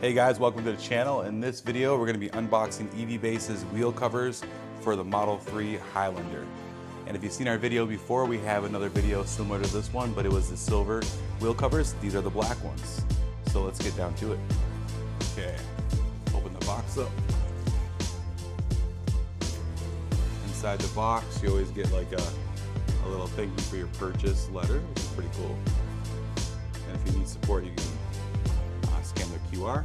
Hey guys, welcome to the channel. In this video, we're going to be unboxing EV-Base's wheel covers for the Model 3 Highlander. And if you've seen our video before, we have another video similar to this one, but it was the silver wheel covers. These are the black ones. So let's get down to it. Okay, open the box up. Inside the box, you always get like a little thank you for your purchase letter, which is pretty cool. And if you need support, you can scan their QR.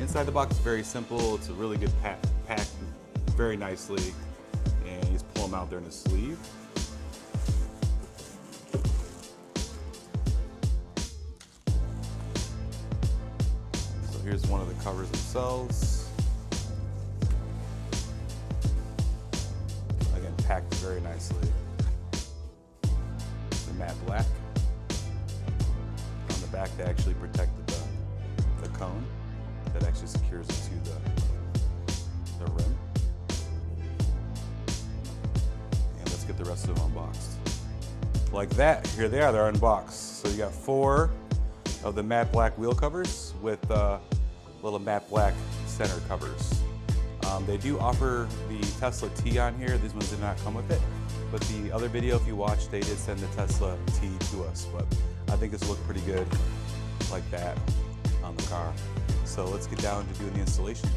Inside the box is very simple. It's a really good packed very nicely, and you just pull them out there in the sleeve. So here's one of the covers themselves. Again, packed very nicely. The matte black. On the back, they actually protected the cone that actually secures it to the rim. And let's get the rest of them unboxed. Like that, here they are, they're unboxed. So you got 4 of the matte black wheel covers with little matte black center covers. They do offer the Tesla T on here. These ones did not come with it. But the other video, if you watched, they did send the Tesla T to us. But I think this will look pretty good like that on the car. So let's get down to doing the installation.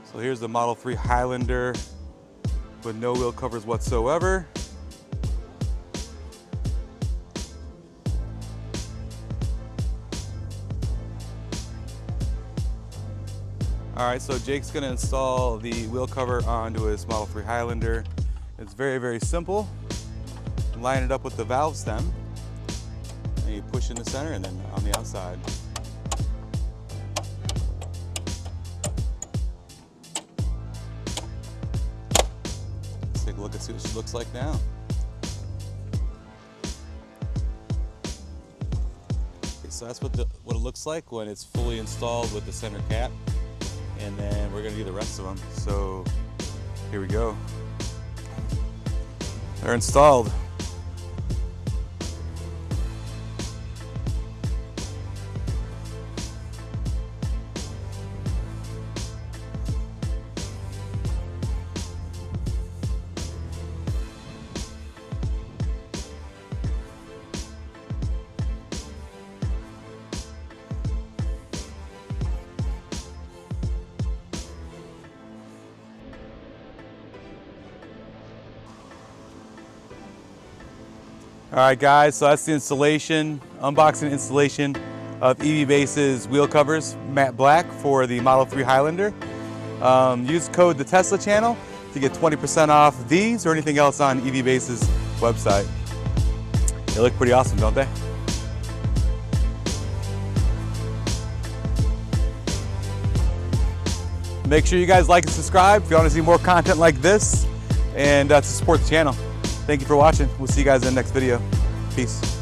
So here's the Model 3 Highlander with no wheel covers whatsoever. All right, so Jake's gonna install the wheel cover onto his Model 3 Highlander. It's very, very simple. Line it up with the valve stem, and you push in the center and then on the outside. Let's take a look and see what she looks like now. Okay, so that's what it looks like when it's fully installed with the center cap. And then we're gonna do the rest of them. So here we go. They're installed. All right guys, so that's the installation, unboxing installation of EV-Base's wheel covers, matte black, for the Model 3 Highlander. Use code the Tesla channel to get 20% off these or anything else on EV-Base's website. They look pretty awesome, don't they? Make sure you guys like and subscribe if you want to see more content like this and to support the channel. Thank you for watching. We'll see you guys in the next video. Peace.